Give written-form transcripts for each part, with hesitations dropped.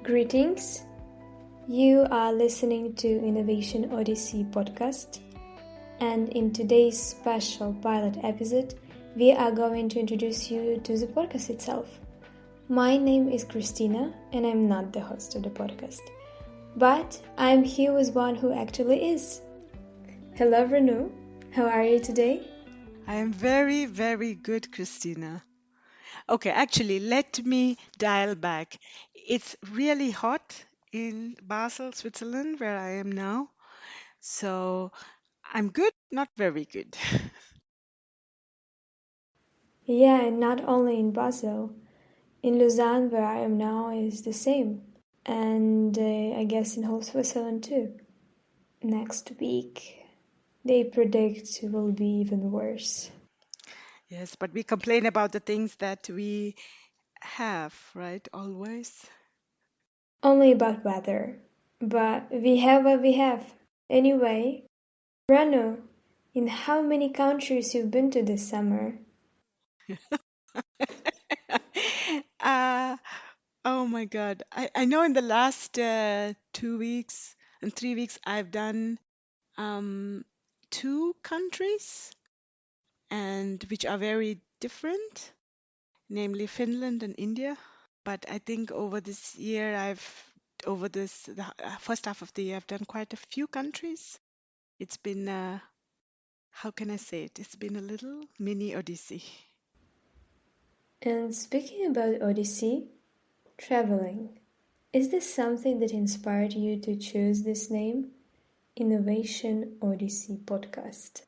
Greetings. You are listening to Innovation Odyssey Podcast, and in today's special pilot episode, we are going to introduce you to the podcast itself. My name is Christina, and I'm not the host of the podcast, but I'm here with one who actually is. Hello, Renu. How are you today? I am very, very good, Christina. Okay, actually, let me dial back. It's really hot in Basel, Switzerland, where I am now. So I'm good, not very good. Yeah, and not only in Basel. In Lausanne, where I am now, is the same. And I guess in whole Switzerland too. Next week, they predict it will be even worse. Yes, but we complain about the things that we have, right? Always. Only about weather. But we have what we have. Anyway, Renu, in how many countries you've been to this summer? uh, oh my God. I know in the last 2 weeks and 3 weeks, I've done um, two countries and which are very different, namely Finland and India. But I think over this year, over the first half of the year, I've done quite a few countries. It's been, how can I say it? It's been a little mini Odyssey. And speaking about Odyssey, traveling. Is this something that inspired you to choose this name? Innovation Odyssey Podcast.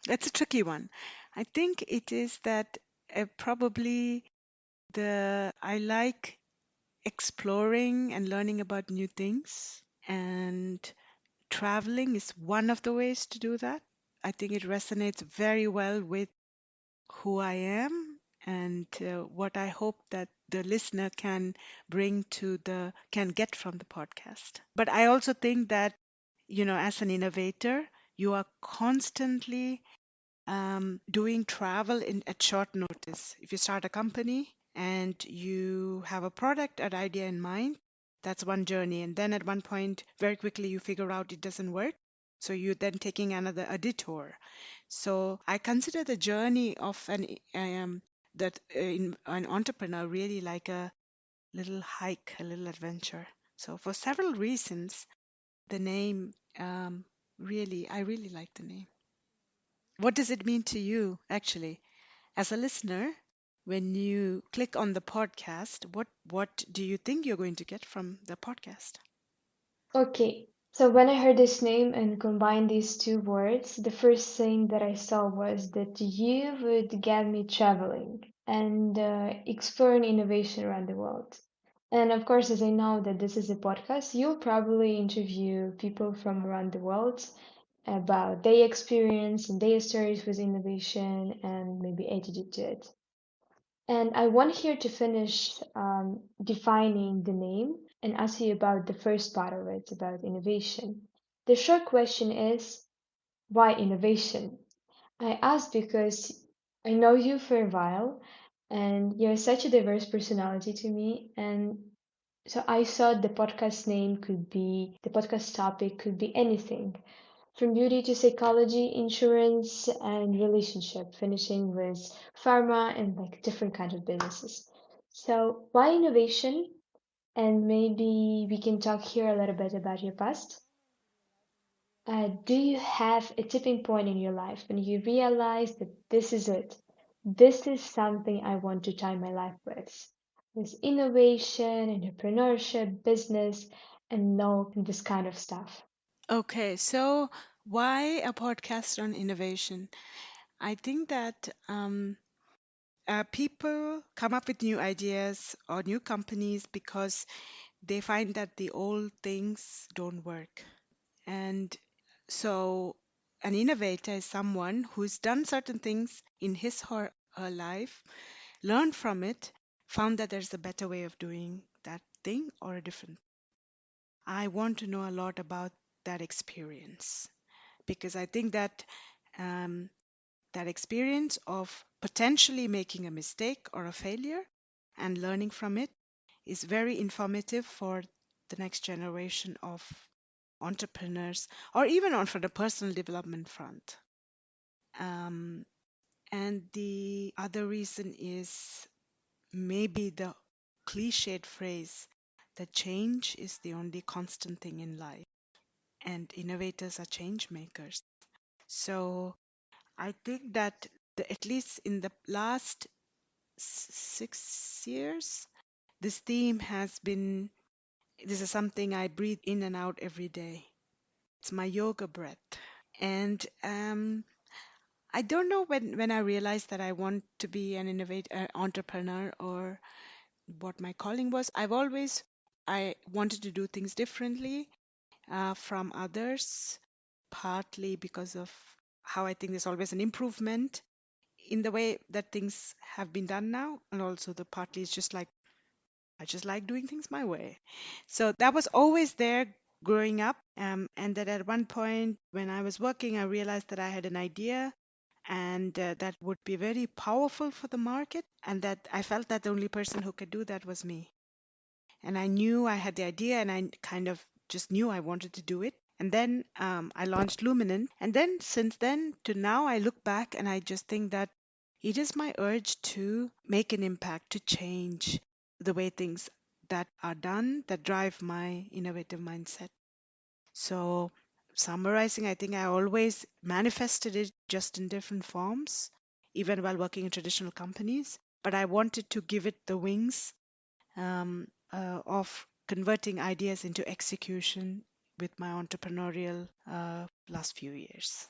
That's a tricky one. I think it is that probably I like exploring and learning about new things, and traveling is one of the ways to do that. I think it resonates very well with who I am and what I hope that the listener can get from the podcast. But I also think that, as an innovator, you are constantly doing travel at short notice. If you start a company and you have a product or idea in mind, that's one journey. And then at one point, very quickly, you figure out it doesn't work. So you're then taking a detour. So I consider the journey of an entrepreneur really like a little hike, a little adventure. So for several reasons, the name I really like the name. What does it mean to you, actually, as a listener? When you click on the podcast, what do you think you're going to get from the podcast? Okay, so when I heard this name and combined these two words, the first thing that I saw was that you would get me traveling and exploring innovation around the world. And of course, as I know that this is a podcast, you'll probably interview people from around the world about their experience and their stories with innovation and maybe attitude to it. And I want here to finish defining the name and ask you about the first part of it, about innovation. The short question is, why innovation? I ask because I know you for a while and you're such a diverse personality to me. And so I thought the podcast topic could be anything from beauty to psychology, insurance, and relationship, finishing with pharma and like different kinds of businesses. So, why innovation? And maybe we can talk here a little bit about your past. Do you have a tipping point in your life when you realize that this is it? This is something I want to tie my life with innovation, entrepreneurship, business, and all this kind of stuff. Okay, so why a podcast on innovation? I think that people come up with new ideas or new companies because they find that the old things don't work. And so an innovator is someone who's done certain things in his or her life, learned from it, found that there's a better way of doing that thing or a different. I want to know a lot about that experience because I think that um, that experience of potentially making a mistake or a failure and learning from it is very informative for the next generation of entrepreneurs, or even on for the personal development front. Um, and the other reason is maybe the cliched phrase that change is the only constant thing in life, and innovators are change makers. So I think that at least in the last 6 years, this theme has been, this is something I breathe in and out every day. It's my yoga breath. And I don't know when I realized that I want to be an innovator, entrepreneur, or what my calling was. I wanted to do things differently from others, partly because of how I think there's always an improvement in the way that things have been done now, and also the partly is just like I just like doing things my way. So that was always there growing up. And that at one point when I was working, I realized that I had an idea and that would be very powerful for the market. And that I felt that the only person who could do that was me. And I knew I had the idea and I kind of just knew I wanted to do it. And then I launched Luminant. And then since then to now, I look back and I just think that it is my urge to make an impact, to change the way things that are done that drive my innovative mindset. So, summarizing, I think I always manifested it just in different forms, even while working in traditional companies. But I wanted to give it the wings of converting ideas into execution with my entrepreneurial last few years.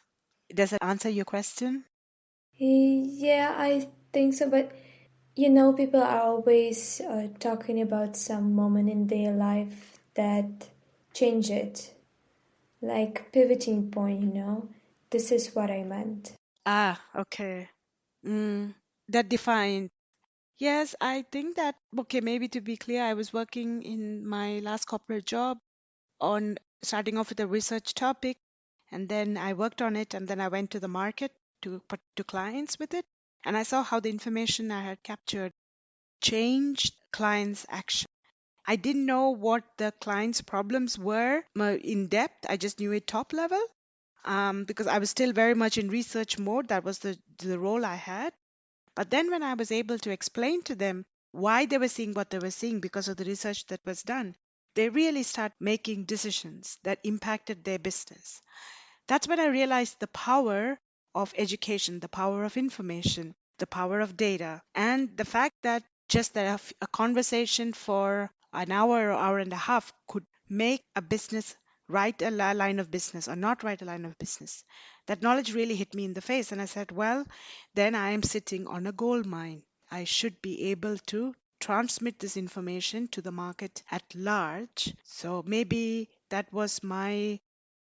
Does that answer your question? Yeah, I think so, but people are always talking about some moment in their life that change it, like pivoting point. This is what I meant. Ah, okay. Mm, that defined. Yes, I think that, okay, maybe to be clear, I was working in my last corporate job on starting off with a research topic, and then I worked on it, and then I went to the market to put to clients with it, and I saw how the information I had captured changed clients' action. I didn't know what the client's problems were in depth. I just knew it top level because I was still very much in research mode. That was the role I had. But then when I was able to explain to them why they were seeing what they were seeing because of the research that was done, they really start making decisions that impacted their business. That's when I realized the power of education, the power of information, the power of data, and the fact that just that a conversation for an hour or hour and a half could make a business write a line of business or not write a line of business. That knowledge really hit me in the face, and I said, well, then I am sitting on a gold mine. I should be able to transmit this information to the market at large. So maybe that was my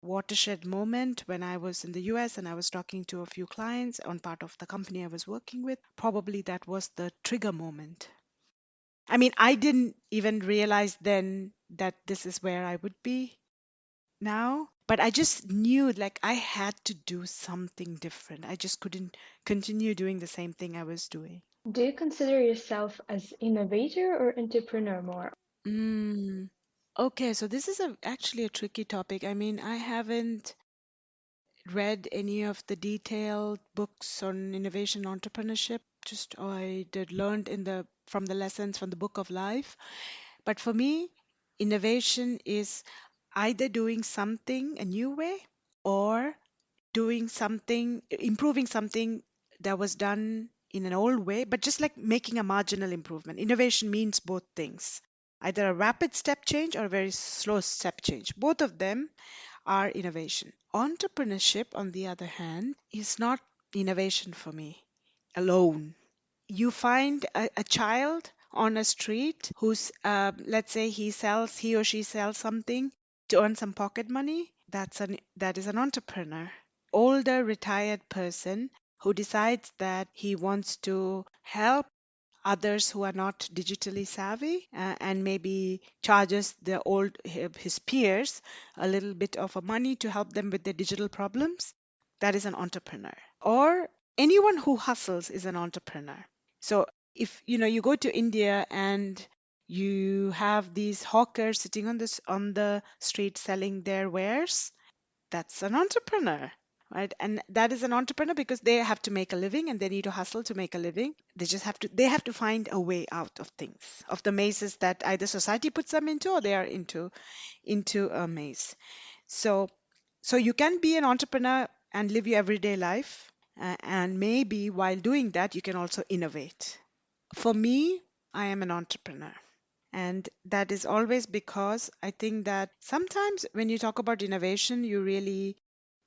watershed moment when I was in the US and I was talking to a few clients on part of the company I was working with. Probably that was the trigger moment. I mean, I didn't even realize then that this is where I would be now, but I just knew like I had to do something different. I just couldn't continue doing the same thing I was doing. Do you consider yourself as innovator or entrepreneur more? Mm. Okay, so this is actually a tricky topic. I mean, I haven't read any of the detailed books on innovation entrepreneurship. Just I did learned in the from the lessons from the book of life. But for me, innovation is either doing something a new way or doing something, improving something that was done in an old way, but just like making a marginal improvement. Innovation means both things, either a rapid step change or a very slow step change. Both of them are innovation. Entrepreneurship, on the other hand, is not innovation for me alone. You find a child on a street who's, let's say, he or she sells something to earn some pocket money. That is an entrepreneur. Older retired person who decides that he wants to help others who are not digitally savvy and maybe charges his peers a little bit of a money to help them with their digital problems. That is an entrepreneur. Or anyone who hustles is an entrepreneur. So if you go to India and You have these hawkers sitting on the street selling their wares. That's an entrepreneur, right? And that is an entrepreneur because they have to make a living and they need to hustle to make a living. They have to find a way out of things, of the mazes that either society puts them into or they are into a maze. So you can be an entrepreneur and live your everyday life, and maybe while doing that you can also innovate. For me, I am an entrepreneur. And that is always because I think that sometimes when you talk about innovation, you really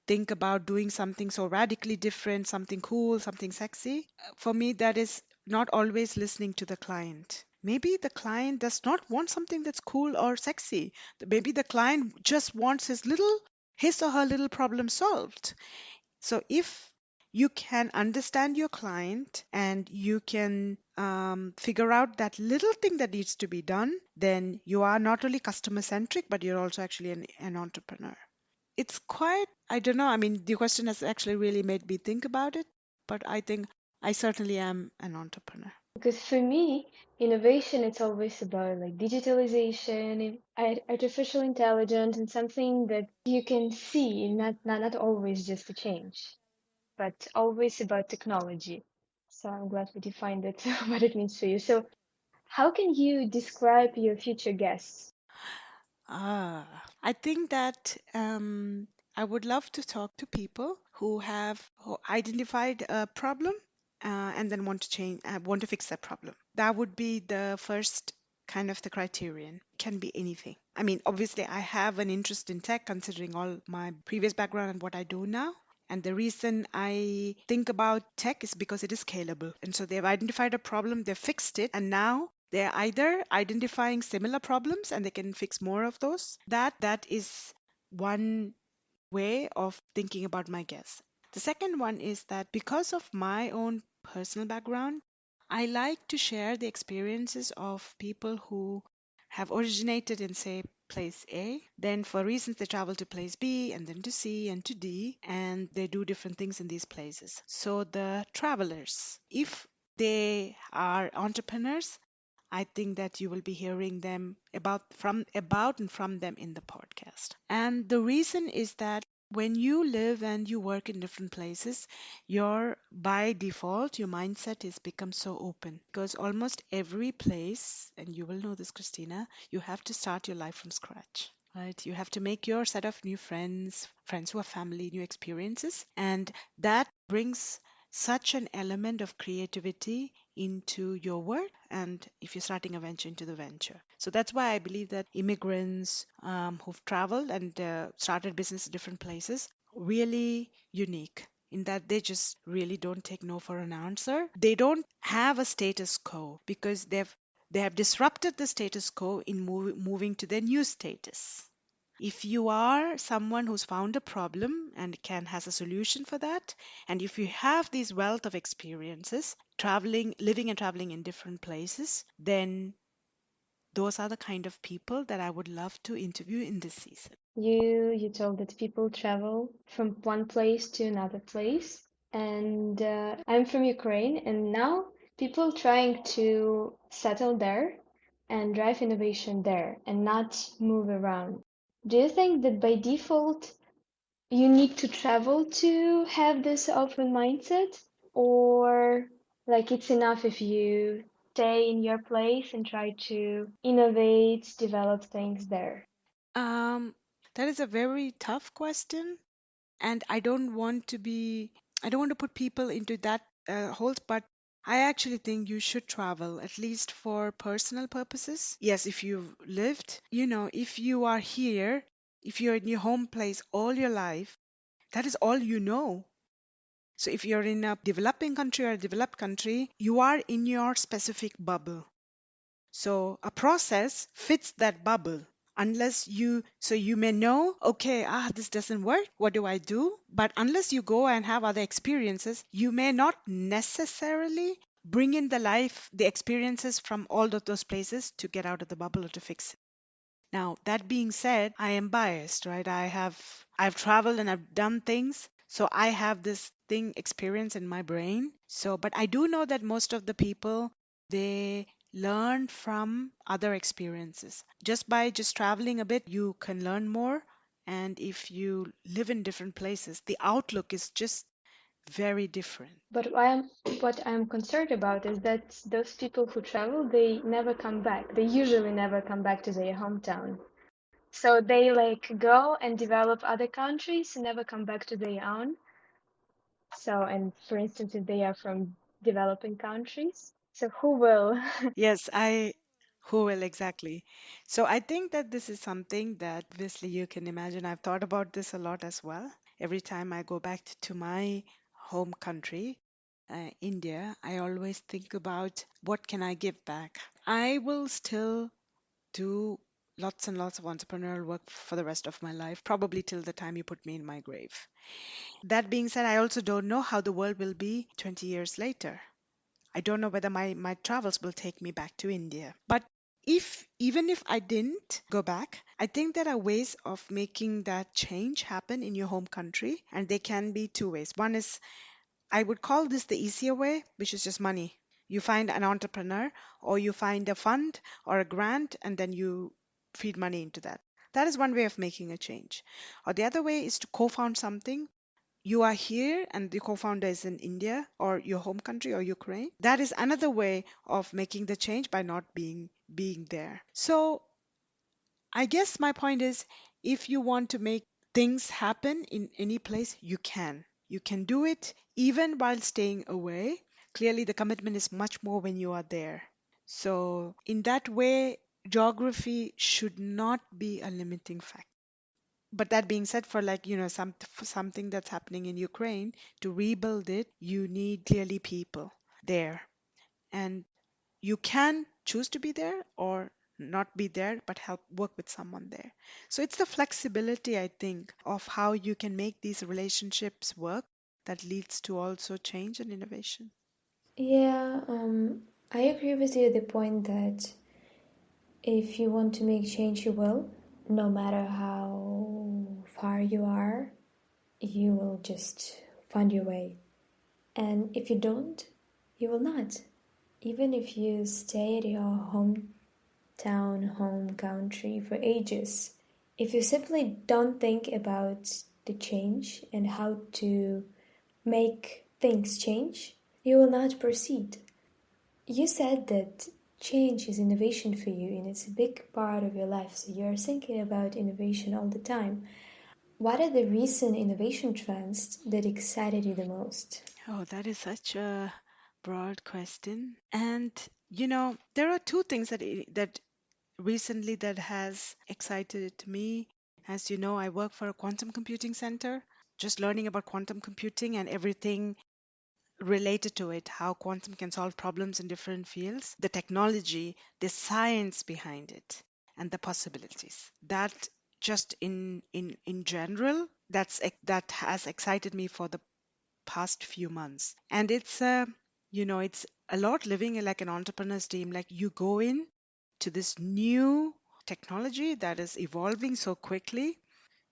think about doing something so radically different, something cool, something sexy. For me, that is not always listening to the client. Maybe the client does not want something that's cool or sexy. Maybe the client just wants his or her little problem solved. So if you can understand your client and you can figure out that little thing that needs to be done, then you are not only customer centric, but you're also actually an entrepreneur. It's quite, I don't know. I mean, the question has actually really made me think about it, but I think I certainly am an entrepreneur. Because for me, innovation it's always about like digitalization, artificial intelligence, and something that you can see, not always just a change, but always about technology. So I'm glad we defined it, what it means for you. So how can you describe your future guests? Ah, I think that I would love to talk to people who identified a problem and then want to fix that problem. That would be the first kind of the criterion. Can be anything. I mean, obviously, I have an interest in tech considering all my previous background and what I do now. And the reason I think about tech is because it is scalable. And so they've identified a problem, they've fixed it, and now they're either identifying similar problems and they can fix more of those. That is one way of thinking about my guess. The second one is that because of my own personal background, I like to share the experiences of people who have originated in, say, place A. Then, for reasons, they travel to place B and then to C and to D, and they do different things in these places. So, the travelers, if they are entrepreneurs, I think that you will be hearing them about and from them in the podcast. And the reason is that when you live and you work in different places, your by default, your mindset is become so open because almost every place, and you will know this, Christina, you have to start your life from scratch. Right? You have to make your set of new friends, friends who are family, new experiences, and that brings such an element of creativity into your work and if you're starting a venture into the venture. So that's why I believe that immigrants who've traveled and started business in different places really unique in that they just really don't take no for an answer. They don't have a status quo because they have disrupted the status quo in moving to their new status. If you are someone who's found a problem and can has a solution for that, and if you have this wealth of experiences traveling, living and traveling in different places, then those are the kind of people that I would love to interview in this season. You told that people travel from one place to another place, and I'm from Ukraine, and now people trying to settle there and drive innovation there and not move around. Do you think that by default you need to travel to have this open mindset, or like it's enough if you stay in your place and try to innovate, develop things there? Um, that is a very tough question, and I don't want to put people into that hold, but I actually think you should travel at least for personal purposes. Yes, if you've lived, if you are here, if you're in your home place all your life, that is all you know. So if you're in a developing country or a developed country, you are in your specific bubble. So a process fits that bubble. So you may know, okay, this doesn't work. What do I do? But unless you go and have other experiences, you may not necessarily bring in the experiences from all of those places to get out of the bubble or to fix it. Now, that being said, I am biased, right? I've traveled and I've done things, so I have this thing experience in my brain. So, but I do know that most of the people they learn from other experiences. Just traveling a bit, you can learn more. And if you live in different places, the outlook is just very different. But what I'm concerned about is that those people who travel, they never come back. They usually never come back to their hometown. So they like go and develop other countries and never come back to their own. So, and for instance, if they are from developing countries, so who will? Yes, who will exactly? So I think that this is something that obviously you can imagine. I've thought about this a lot as well. Every time I go back to my home country, India, I always think about what can I give back. I will still do lots and lots of entrepreneurial work for the rest of my life, probably till the time you put me in my grave. That being said, I also don't know how the world will be 20 years later. I don't know whether my travels will take me back to India. But if even if I didn't go back, I think there are ways of making that change happen in your home country, and they can be two ways. One is I would call this the easier way, which is just money. You find an entrepreneur, or you find a fund or a grant, and then you feed money into that. That is one way of making a change. Or the other way is to co found something. You are here and the co-founder is in India or your home country or Ukraine. That is another way of making the change by not being there. So I guess my point is if you want to make things happen in any place, you can. You can do it even while staying away. Clearly the commitment is much more when you are there. So in that way, geography should not be a limiting factor. But that being said, for like, for something that's happening in Ukraine, to rebuild it, you need clearly people there. And you can choose to be there or not be there, but help work with someone there. So it's the flexibility, I think, of how you can make these relationships work that leads to also change and innovation. Yeah, I agree with you at the point that if you want to make change, you will. No matter how far you are, you will just find your way. And if you don't, you will not. Even if you stay at your hometown, home country for ages, if you simply don't think about the change and how to make things change, you will not proceed. You said that change is innovation for you and it's a big part of your life, so you're thinking about innovation all the time. What are the recent innovation trends that excited you the most? Oh, that is such a broad question. And there are two things that recently that has excited me. As you know, I work for a quantum computing center, just learning about quantum computing and everything related to it, how quantum can solve problems in different fields, the technology, the science behind it, and the possibilities. That just in general, that has excited me for the past few months. And it's a lot living like an entrepreneur's dream. Like you go in to this new technology that is evolving so quickly.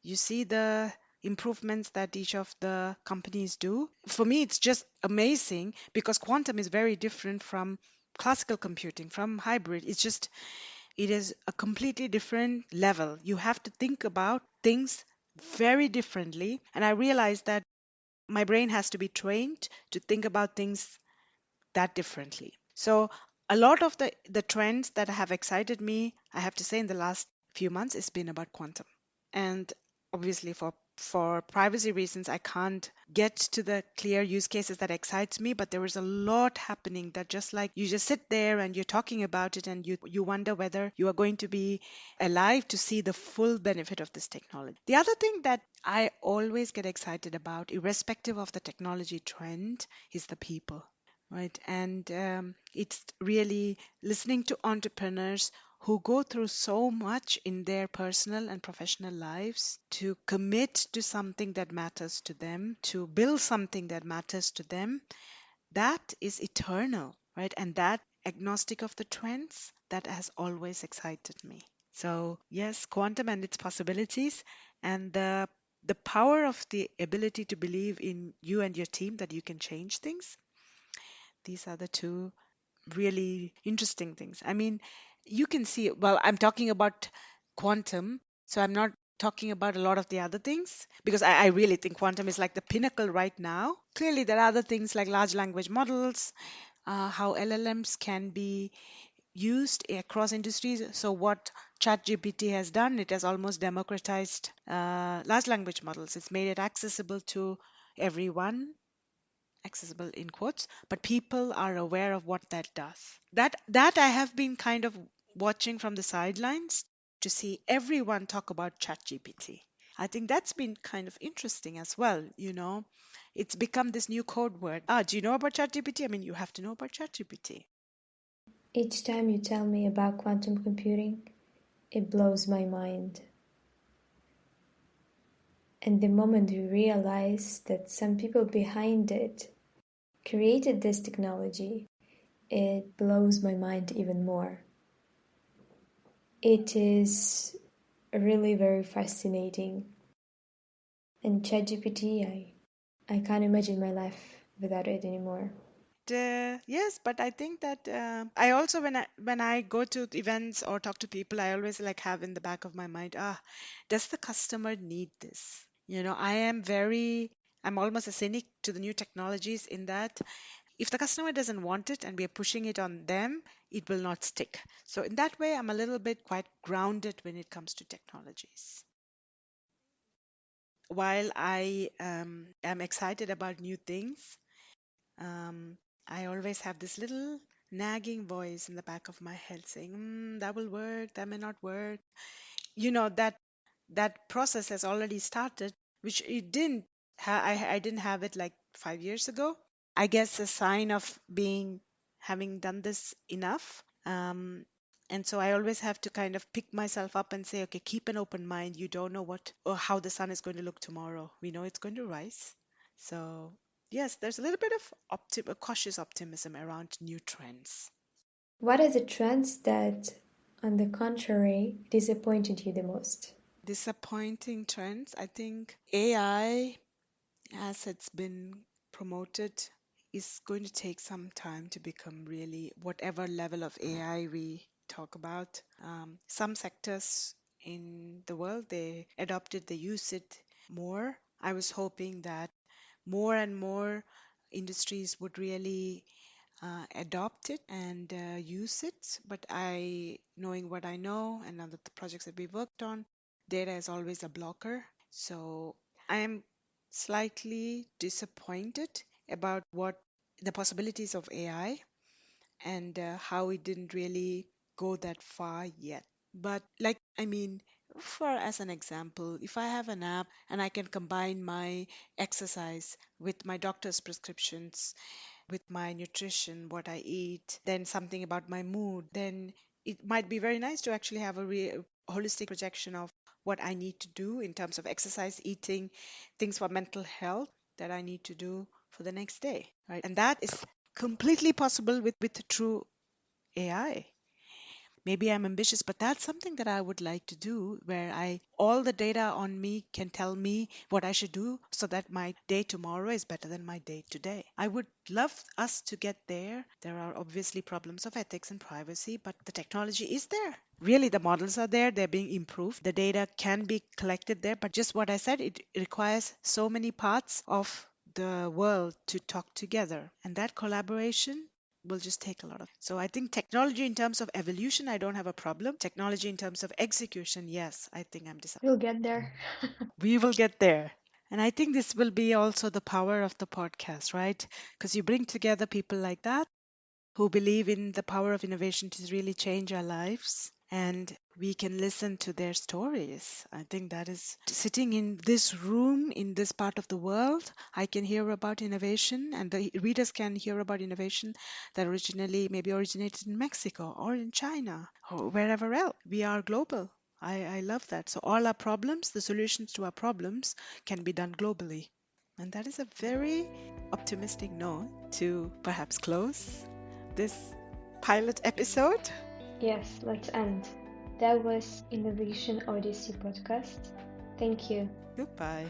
You see the improvements that each of the companies do. For me, it's just amazing because quantum is very different from classical computing, from hybrid. It is a completely different level. You have to think about things very differently. And I realized that my brain has to be trained to think about things that differently. So a lot of the trends that have excited me, I have to say, in the last few months, has been about quantum. And obviously, for privacy reasons, I can't get to the clear use cases that excites me, but there is a lot happening that just like you just sit there and you're talking about it and you wonder whether you are going to be alive to see the full benefit of this technology. The other thing that I always get excited about, irrespective of the technology trend, is the people. Right. And it's really listening to entrepreneurs who go through so much in their personal and professional lives to commit to something that matters to them, to build something that matters to them. That is eternal, right? And that agnostic of the trends, that has always excited me. So, yes, quantum and its possibilities and the power of the ability to believe in you and your team that you can change things. These are the two. really interesting things. I mean, you can see, well, I'm talking about quantum, so I'm not talking about a lot of the other things because I really think quantum is like the pinnacle right now. Clearly, there are other things like large language models, how LLMs can be used across industries. So what ChatGPT has done, it has almost democratized large language models. It's made it accessible to everyone, accessible in quotes, but people are aware of what that does. That I have been kind of watching from the sidelines to see everyone talk about ChatGPT. I think that's been kind of interesting as well, you know. It's become this new code word. Ah, do you know about ChatGPT? I mean, you have to know about ChatGPT. Each time you tell me about quantum computing, it blows my mind. And the moment you realize that some people behind it created this technology, it blows my mind even more. It is really very fascinating. And ChatGPT, I can't imagine my life without it anymore. Yes, but I think that I also when I go to events or talk to people, I always like have in the back of my mind, does the customer need this? You know, I'm almost a cynic to the new technologies in that if the customer doesn't want it and we are pushing it on them, it will not stick. So in that way, I'm a little bit quite grounded when it comes to technologies. While I am excited about new things, um, I always have this little nagging voice in the back of my head saying, that will work, that may not work. You know, that process has already started, which it didn't I didn't have it like 5 years ago. I guess a sign of being having done this enough. And so I always have to kind of pick myself up and say, okay, keep an open mind. You don't know what or how the sun is going to look tomorrow. We know it's going to rise. So yes, there's a little bit of cautious optimism around new trends. What are the trends that, on the contrary, disappointed you the most? Disappointing trends. I think AI, as it's been promoted, is going to take some time to become really whatever level of AI we talk about. Some sectors in the world, they adopt it, they use it more. I was hoping that more and more industries would really adopt it and use it. But knowing what I know and now that the projects that we worked on, data is always a blocker. So I am slightly disappointed about what the possibilities of AI and how it didn't really go that far yet. But like, I mean, for as an example, if I have an app and I can combine my exercise with my doctor's prescriptions, with my nutrition, what I eat, then something about my mood, then it might be very nice to actually have a holistic projection of what I need to do in terms of exercise, eating, things for mental health that I need to do for the next day, right? And that is completely possible with the true AI. Maybe I'm ambitious, but that's something that I would like to do where all the data on me can tell me what I should do so that my day tomorrow is better than my day today. I would love us to get there. There are obviously problems of ethics and privacy, but the technology is there. Really, the models are there, they're being improved. The data can be collected there, but just what I said, it requires so many parts of the world to talk together. And that collaboration will just take a lot of. So I think technology in terms of evolution, I don't have a problem. Technology in terms of execution, yes, I think I'm disappointed. We'll get there. We will get there. And I think this will be also the power of the podcast, right? Because you bring together people like that who believe in the power of innovation to really change our lives. And we can listen to their stories. I think that is sitting in this room in this part of the world. I can hear about innovation, and the readers can hear about innovation that originally maybe originated in Mexico or in China or wherever else. We are global. I love that. So, all our problems, the solutions to our problems, can be done globally. And that is a very optimistic note to perhaps close this pilot episode. Yes, let's end. That was Innovation Odyssey Podcast. Thank you. Goodbye.